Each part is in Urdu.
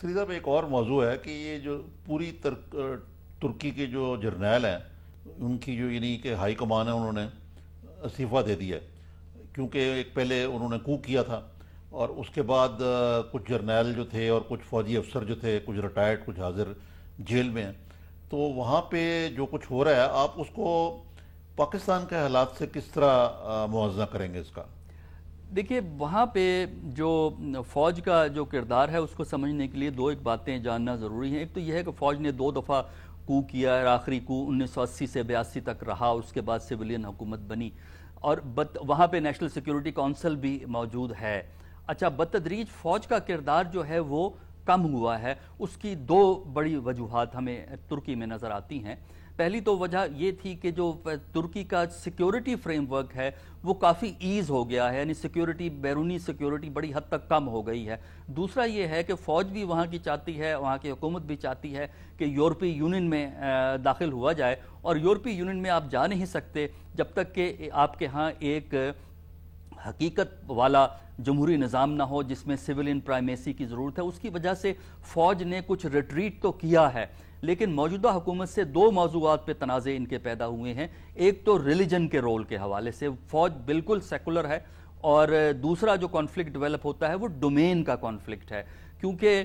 سری صاحب ایک اور موضوع ہے کہ یہ جو پوری ترکی کے جو جرنیل ہیں ان کی جو یعنی کہ ہائی کمان ہے انہوں نے استعفیٰ دے دیا ہے، کیونکہ ایک پہلے انہوں نے کو کیا تھا اور اس کے بعد کچھ جرنیل جو تھے اور کچھ فوجی افسر جو تھے، کچھ ریٹائرڈ کچھ حاضر جیل میں ہیں، تو وہاں پہ جو کچھ ہو رہا ہے آپ اس کو پاکستان کے حالات سے کس طرح موازنہ کریں گے اس کا؟ دیکھیے وہاں پہ جو فوج کا جو کردار ہے اس کو سمجھنے کے لیے دو ایک باتیں جاننا ضروری ہیں۔ ایک تو یہ ہے کہ فوج نے 2 دفعہ کو کیا ہے، آخری کو 1980 سے 82 تک رہا، اس کے بعد سویلین حکومت بنی اور وہاں پہ نیشنل سیکیورٹی کونسل بھی موجود ہے۔ اچھا، بتدریج فوج کا کردار جو ہے وہ کم ہوا ہے، اس کی 2 بڑی وجوہات ہمیں ترکی میں نظر آتی ہیں۔ پہلی تو وجہ یہ تھی کہ جو ترکی کا سیکیورٹی فریم ورک ہے وہ کافی ایز ہو گیا ہے، یعنی سیکیورٹی، بیرونی سیکیورٹی بڑی حد تک کم ہو گئی ہے۔ دوسرا یہ ہے کہ فوج بھی وہاں کی چاہتی ہے، وہاں کی حکومت بھی چاہتی ہے کہ یورپی یونین میں داخل ہوا جائے، اور یورپی یونین میں آپ جا نہیں سکتے جب تک کہ آپ کے ہاں ایک حقیقت والا جمہوری نظام نہ ہو جس میں سویلین پرائمیسی کی ضرورت ہے۔ اس کی وجہ سے فوج نے کچھ ریٹریٹ تو کیا ہے، لیکن موجودہ حکومت سے 2 موضوعات پہ تنازع ان کے پیدا ہوئے ہیں۔ ایک تو ریلیجن کے رول کے حوالے سے فوج بالکل سیکولر ہے، اور دوسرا جو کانفلکٹ ڈیولپ ہوتا ہے وہ ڈومین کا کانفلکٹ ہے، کیونکہ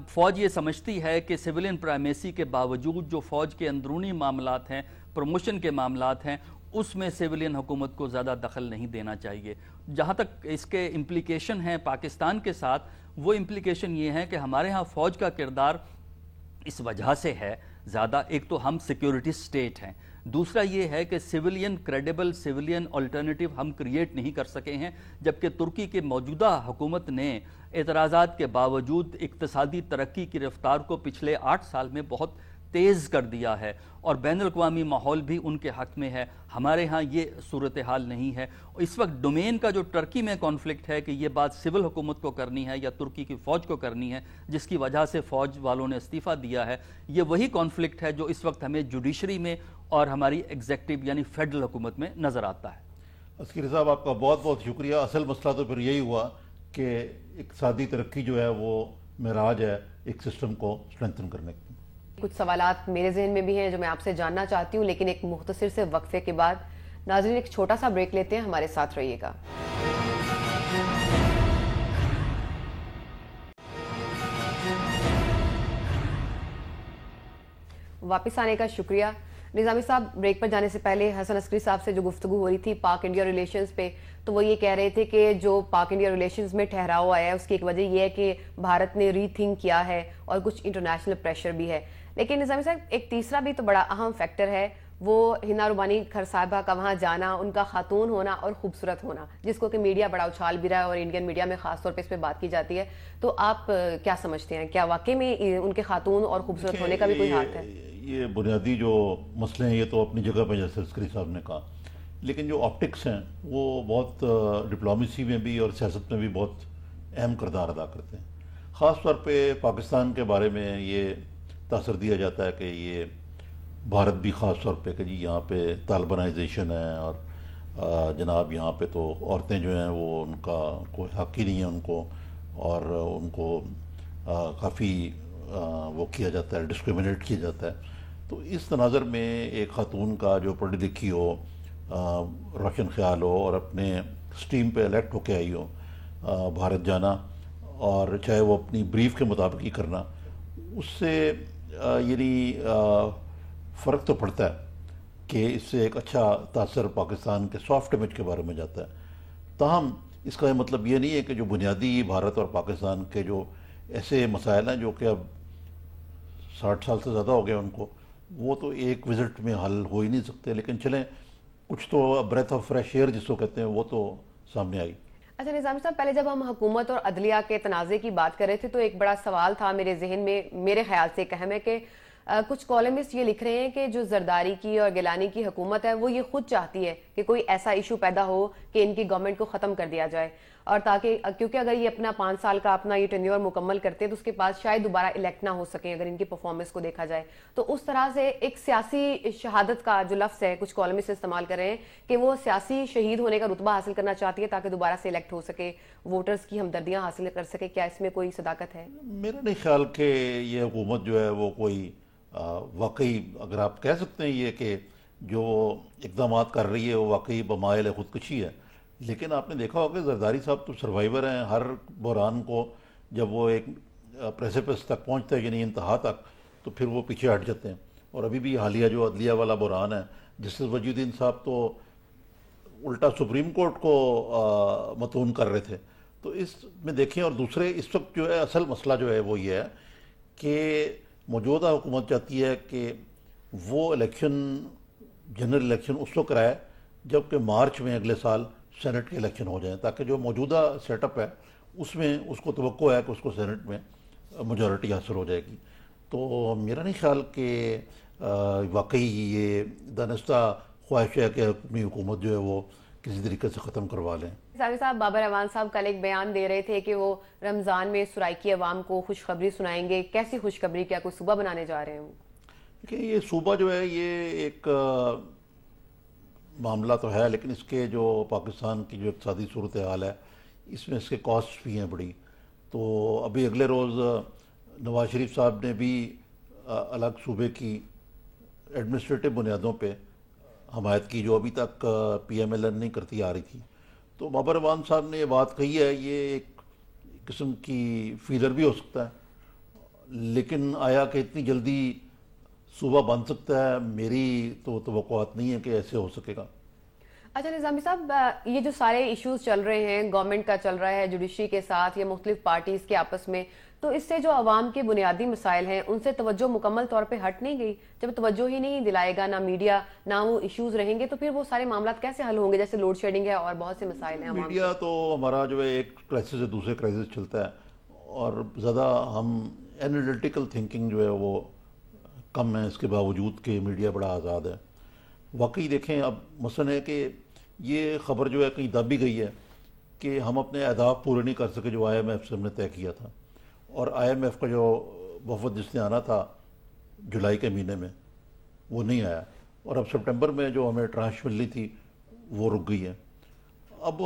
فوج یہ سمجھتی ہے کہ سویلین پرائمیسی کے باوجود جو فوج کے اندرونی معاملات ہیں، پروموشن کے معاملات ہیں، اس میں سویلین حکومت کو زیادہ دخل نہیں دینا چاہیے۔ جہاں تک اس کے امپلیکیشن ہیں پاکستان کے ساتھ، وہ امپلیکیشن یہ ہے کہ ہمارے ہاں فوج کا کردار اس وجہ سے ہے زیادہ، ایک تو ہم سیکیورٹی سٹیٹ ہیں، دوسرا یہ ہے کہ سویلین کریڈیبل سویلین الٹرنیٹیو ہم کریٹ نہیں کر سکے ہیں، جبکہ ترکی کے موجودہ حکومت نے اعتراضات کے باوجود اقتصادی ترقی کی رفتار کو پچھلے 8 سال میں بہت تیز کر دیا ہے، اور بین الاقوامی ماحول بھی ان کے حق میں ہے۔ ہمارے ہاں یہ صورتحال نہیں ہے۔ اس وقت ڈومین کا جو ٹرکی میں کانفلکٹ ہے کہ یہ بات سول حکومت کو کرنی ہے یا ترکی کی فوج کو کرنی ہے، جس کی وجہ سے فوج والوں نے استعفیٰ دیا ہے، یہ وہی کانفلکٹ ہے جو اس وقت ہمیں جوڈیشری میں اور ہماری ایگزیکٹو یعنی فیڈرل حکومت میں نظر آتا ہے۔ عسکری صاحب آپ کا بہت بہت شکریہ۔ اصل مسئلہ تو پھر یہی ہوا کہ اقتصادی ترقی جو ہے وہ معراج ہے ایک سسٹم کو سٹرینتھن کرنے کی۔ کچھ سوالات میرے ذہن میں بھی ہیں جو میں آپ سے جاننا چاہتی ہوں، لیکن ایک مختصر سے وقفے کے بعد ناظرین ایک چھوٹا سا بریک لیتے ہیں، ہمارے ساتھ رہیے گا۔ واپس آنے کا شکریہ۔ نظامی صاحب، بریک پر جانے سے پہلے حسن عسکری صاحب سے جو گفتگو ہو رہی تھی پاک انڈیا ریلیشنز پہ، تو وہ یہ کہہ رہے تھے کہ جو پاک انڈیا ریلیشنز میں ٹھہراؤ آیا ہے اس کی ایک وجہ یہ ہے کہ بھارت نے ری تھنک کیا ہے اور کچھ انٹرنیشنل پریشر بھی ہے۔ لیکن نظامی صاحب ایک تیسرا بھی تو بڑا اہم فیکٹر ہے، وہ ہنا رومانی کھر صاحبہ کا وہاں جانا، ان کا خاتون ہونا اور خوبصورت ہونا، جس کو کہ میڈیا بڑا اچھال بھی رہا ہے اور انڈین میڈیا میں خاص طور پہ اس پہ بات کی جاتی ہے۔ تو آپ کیا سمجھتے ہیں، کیا واقعی میں ان کے خاتون اور خوبصورت ہونے کا بھی کوئی ہاتھ ہے؟ یہ بنیادی جو مسئلے ہیں یہ تو اپنی جگہ پہ جیسے عسکری صاحب نے کہا، لیکن جو آپٹکس ہیں وہ بہت ڈپلومیسی میں بھی اور سیاست میں بھی بہت اہم کردار ادا کرتے ہیں۔ خاص طور پہ پاکستان کے بارے میں یہ تاثر دیا جاتا ہے کہ یہ بھارت بھی خاص طور پہ کہ جی یہاں پہ طالبانائزیشن ہے، اور جناب یہاں پہ تو عورتیں جو ہیں وہ ان کا کوئی حق ہی نہیں ہے ان کو، اور ان کو کافی وہ کیا جاتا ہے، ڈسکریمنیٹ کیا جاتا ہے۔ تو اس تناظر میں ایک خاتون کا جو پڑھی لکھی ہو، روشن خیال ہو اور اپنے سٹیم پہ الیکٹ ہو کے آئی ہو، بھارت جانا اور چاہے وہ اپنی بریف کے مطابق ہی کرنا، اس سے یعنی فرق تو پڑتا ہے کہ اس سے ایک اچھا تاثر پاکستان کے سافٹ امیج کے بارے میں جاتا ہے۔ تاہم اس کا یہ مطلب یہ نہیں ہے کہ جو بنیادی بھارت اور پاکستان کے جو ایسے مسائل ہیں جو کہ اب 60 سال سے زیادہ ہو گئے ان کو، وہ تو ایک وزٹ میں حل ہو ہی نہیں سکتے، لیکن چلیں کچھ تو بریتھ آف فریش ایئر جس کو کہتے ہیں وہ تو سامنے آئی۔ اچھا نظام صاحب، پہلے جب ہم حکومت اور عدلیہ کے تنازع کی بات کر رہے تھے تو ایک بڑا سوال تھا میرے ذہن میں، میرے خیال سے ایک اہم ہے کہ کچھ کالمسٹ یہ لکھ رہے ہیں کہ جو زرداری کی اور گیلانی کی حکومت ہے وہ یہ خود چاہتی ہے کہ کوئی ایسا ایشو پیدا ہو کہ ان کی گورنمنٹ کو ختم کر دیا جائے، اور تاکہ کیونکہ اگر یہ اپنا 5 سال کا اپنا یہ ٹینیور مکمل کرتے ہیں تو اس کے بعد شاید دوبارہ الیکٹ نہ ہو سکیں اگر ان کی پرفارمنس کو دیکھا جائے. تو اس طرح سے ایک سیاسی شہادت کا جو لفظ ہے کچھ کالمسٹ استعمال کر رہے ہیں کہ وہ سیاسی شہید ہونے کا رتبہ حاصل کرنا چاہتی ہے تاکہ دوبارہ سے الیکٹ ہو سکے, ووٹرز کی ہمدردیاں حاصل کر سکے. کیا اس میں کوئی صداقت ہے؟ میرا نہیں خیال کہ یہ حکومت جو ہے وہ کوئی واقعی, اگر آپ کہہ سکتے ہیں یہ کہ جو اقدامات کر رہی ہے وہ واقعی بمائل خودکشی ہے, لیکن آپ نے دیکھا ہوگا کہ زرداری صاحب تو سروائیور ہیں. ہر بحران کو جب وہ ایک پریسیپس تک پہنچتا ہے یعنی انتہا تک, تو پھر وہ پیچھے ہٹ جاتے ہیں. اور ابھی بھی حالیہ جو عدلیہ والا بحران ہے, جسٹس وجی الدین صاحب تو الٹا سپریم کورٹ کو متون کر رہے تھے. تو اس میں دیکھیں. اور دوسرے اس وقت جو ہے اصل مسئلہ جو ہے وہ یہ ہے کہ موجودہ حکومت چاہتی ہے کہ وہ الیکشن, جنرل الیکشن اس وقت کرائے جبکہ مارچ میں اگلے سال سینٹ کے الیکشن ہو جائیں, تاکہ جو موجودہ سیٹ اپ ہے اس میں اس کو توقع ہے کہ اس کو سینٹ میں میجورٹی حاصل ہو جائے گی. تو میرا نہیں خیال کہ واقعی یہ دانستہ خواہش ہے کہ اپنی حکومت جو ہے وہ کسی طریقے سے ختم کروا لیں. نظامی صاحب, بابر اعوان صاحب کل ایک بیان دے رہے تھے کہ وہ رمضان میں سرائیکی عوام کو خوشخبری سنائیں گے. کیسی خوشخبری, کیا کوئی صوبہ بنانے جا رہے ہیں؟ کہ یہ صوبہ جو ہے یہ ایک معاملہ تو ہے, لیکن اس کے جو پاکستان کی جو اقتصادی صورتحال ہے اس میں اس کے کاسٹ بھی ہیں بڑی. تو ابھی اگلے روز نواز شریف صاحب نے بھی الگ صوبے کی ایڈمنسٹریٹو بنیادوں پہ حمایت کی جو ابھی تک پی ایم ایل این نہیں کرتی آ رہی تھی. تو بابر اعوان صاحب نے یہ بات کہی ہے, یہ ایک قسم کی فیلر بھی ہو سکتا ہے, لیکن آیا کہ اتنی جلدی صوبہ بن سکتا ہے, میری تو توقعات نہیں ہے کہ ایسے ہو سکے گا. اچھا نظامی صاحب, یہ جو سارے ایشوز چل رہے ہیں, گورنمنٹ کا چل رہا ہے جوڈیشری کے ساتھ یا مختلف پارٹیز کے آپس میں, تو اس سے جو عوام کے بنیادی مسائل ہیں ان سے توجہ مکمل طور پہ ہٹ نہیں گئی. جب توجہ ہی نہیں دلائے گا نہ میڈیا نہ وہ ایشوز رہیں گے تو پھر وہ سارے معاملات کیسے حل ہوں گے؟ جیسے لوڈ شیڈنگ ہے اور بہت سے مسائل ہیں. میڈیا تو ہمارا جو ہے ایک کرائسس سے دوسرے کرائسس چلتا ہے, اور زیادہ ہم اینالیٹیکل تھنکنگ جو ہے وہ کم ہے, اس کے باوجود کہ میڈیا بڑا آزاد ہے. واقعی دیکھیں, اب مثلا ہے کہ یہ خبر جو ہے کہیں دب بھی گئی ہے کہ ہم اپنے اہداف پورے نہیں کر سکے جو آئی ایم ایف سے ہم نے طے کیا تھا, اور آئی ایم ایف کا جو وفد جس نے آنا تھا جولائی کے مہینے میں وہ نہیں آیا, اور اب سپٹمبر میں جو ہمیں ٹرانش ملنی تھی وہ رک گئی ہے. اب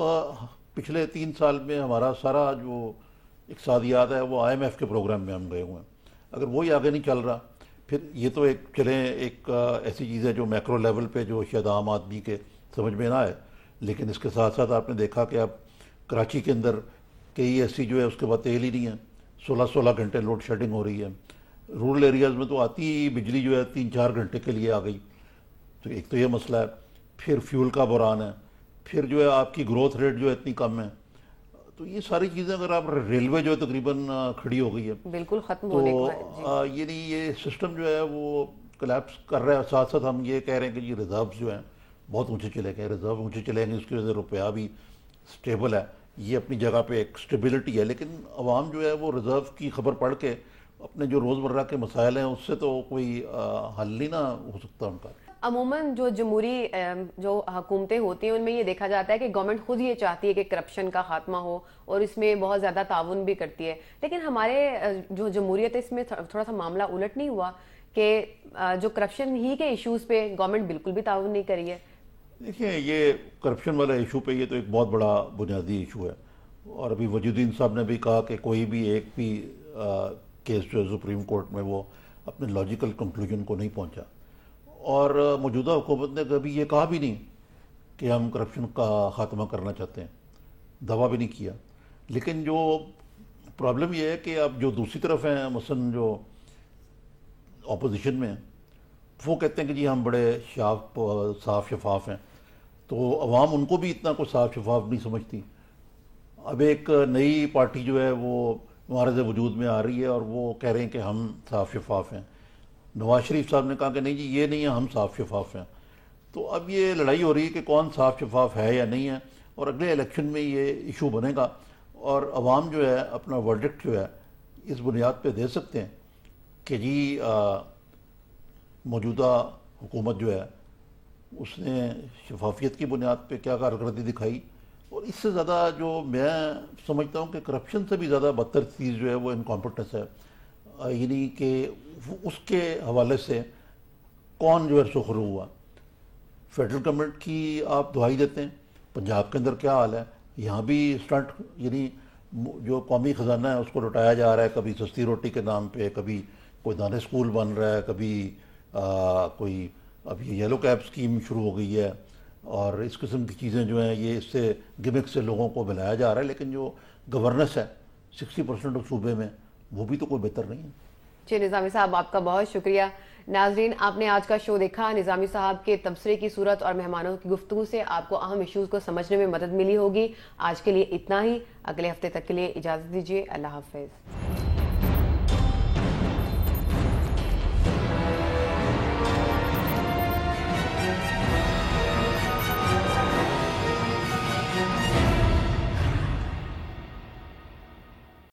پچھلے 3 سال میں ہمارا سارا جو اقتصادیات ہے وہ آئی ایم ایف کے پروگرام میں ہم گئے ہوئے ہیں. اگر وہی آگے نہیں چل رہا, پھر یہ تو ایک ایسی چیز ہے جو میکرو لیول پہ جو شاید عام آدمی کے سمجھ میں نہ آئے, لیکن اس کے ساتھ ساتھ آپ نے دیکھا کہ اب کراچی کے اندر کئی ایسی جو ہے اس کے بعد تیل ہی نہیں ہے, 16 گھنٹے لوڈ شیڈنگ ہو رہی ہے. رورل ایریاز میں تو آتی ہی بجلی جو ہے 3-4 گھنٹے کے لیے آ گئی. تو ایک تو یہ مسئلہ ہے, پھر فیول کا بحران ہے, پھر جو ہے آپ کی گروتھ ریٹ جو ہے اتنی کم ہے. تو یہ ساری چیزیں اگر آپ ریلوے جو ہے تقریباً کھڑی ہو گئی ہے, بالکل ختم ہونے کو ہے. تو یہ سسٹم جو ہے وہ کلیپس کر رہا ہے. ساتھ ساتھ ہم یہ کہہ رہے ہیں کہ یہ ریزروز جو ہیں بہت اونچے چلے گئے, ریزرو اونچے چلیں گے, اس کی وجہ سے روپیہ بھی سٹیبل ہے, یہ اپنی جگہ پہ ایک سٹیبلٹی ہے. لیکن عوام جو ہے وہ ریزرو کی خبر پڑھ کے اپنے جو روزمرہ کے مسائل ہیں اس سے تو کوئی حل نہیں نہ ہو سکتا ان کا. عموماً جو جمہوری جو حکومتیں ہوتی ہیں ان میں یہ دیکھا جاتا ہے کہ گورنمنٹ خود یہ چاہتی ہے کہ کرپشن کا خاتمہ ہو اور اس میں بہت زیادہ تعاون بھی کرتی ہے, لیکن ہمارے جو جمہوریت ہے اس میں تھوڑا سا معاملہ الٹ نہیں ہوا کہ جو کرپشن ہی کے ایشوز پہ گورنمنٹ بالکل بھی تعاون نہیں کری ہے؟ دیکھیں, یہ کرپشن والا ایشو پہ یہ تو ایک بہت بڑا بنیادی ایشو ہے, اور ابھی وجی الدین صاحب نے بھی کہا کہ کوئی بھی ایک بھی کیس جو ہے سپریم کورٹ میں وہ اپنے لاجیکل کنکلوژن کو نہیں پہنچا, اور موجودہ حکومت نے کبھی یہ کہا بھی نہیں کہ ہم کرپشن کا خاتمہ کرنا چاہتے ہیں, دعویٰ بھی نہیں کیا. لیکن جو پرابلم یہ ہے کہ اب جو دوسری طرف ہیں, مثلا جو اپوزیشن میں ہیں, وہ کہتے ہیں کہ جی ہم بڑے صاف شفاف ہیں, تو عوام ان کو بھی اتنا کوئی صاف شفاف نہیں سمجھتی. اب ایک نئی پارٹی جو ہے وہ معرض وجود میں آ رہی ہے اور وہ کہہ رہے ہیں کہ ہم صاف شفاف ہیں. نواز شریف صاحب نے کہا کہ نہیں جی یہ نہیں ہے, ہم صاف شفاف ہیں. تو اب یہ لڑائی ہو رہی ہے کہ کون صاف شفاف ہے یا نہیں ہے, اور اگلے الیکشن میں یہ ایشو بنے گا, اور عوام جو ہے اپنا ورڈکٹ جو ہے اس بنیاد پہ دے سکتے ہیں کہ جی موجودہ حکومت جو ہے اس نے شفافیت کی بنیاد پہ کیا کارکردگی دکھائی, اور اس سے زیادہ جو میں سمجھتا ہوں کہ کرپشن سے بھی زیادہ بدتر چیز جو ہے وہ انکمپٹنس ہے، یعنی کہ اس کے حوالے سے کون جو ہے سخرو ہوا۔ فیڈرل گورنمنٹ کی آپ دہائی دیتے ہیں، پنجاب کے اندر کیا حال ہے، یہاں بھی اسٹنٹ، یعنی جو قومی خزانہ ہے اس کو لٹایا جا رہا ہے، کبھی سستی روٹی کے نام پہ، کبھی کوئی دانے اسکول بن رہا ہے، کبھی کوئی اب یہ یلو کیب اسکیم شروع ہو گئی ہے، اور اس قسم کی چیزیں جو ہیں یہ اس سے گمک سے لوگوں کو بلایا جا رہا ہے، لیکن جو گورننس ہے 60% صوبے میں وہ بھی تو کوئی بہتر نہیں ہے۔ جی نظامی صاحب آپ کا بہت شکریہ۔ ناظرین آپ نے آج کا شو دیکھا، نظامی صاحب کے تبصرے کی صورت اور مہمانوں کی گفتگو سے آپ کو اہم ایشوز کو سمجھنے میں مدد ملی ہوگی۔ آج کے لیے اتنا ہی، اگلے ہفتے تک کے لیے اجازت دیجیے، اللہ حافظ۔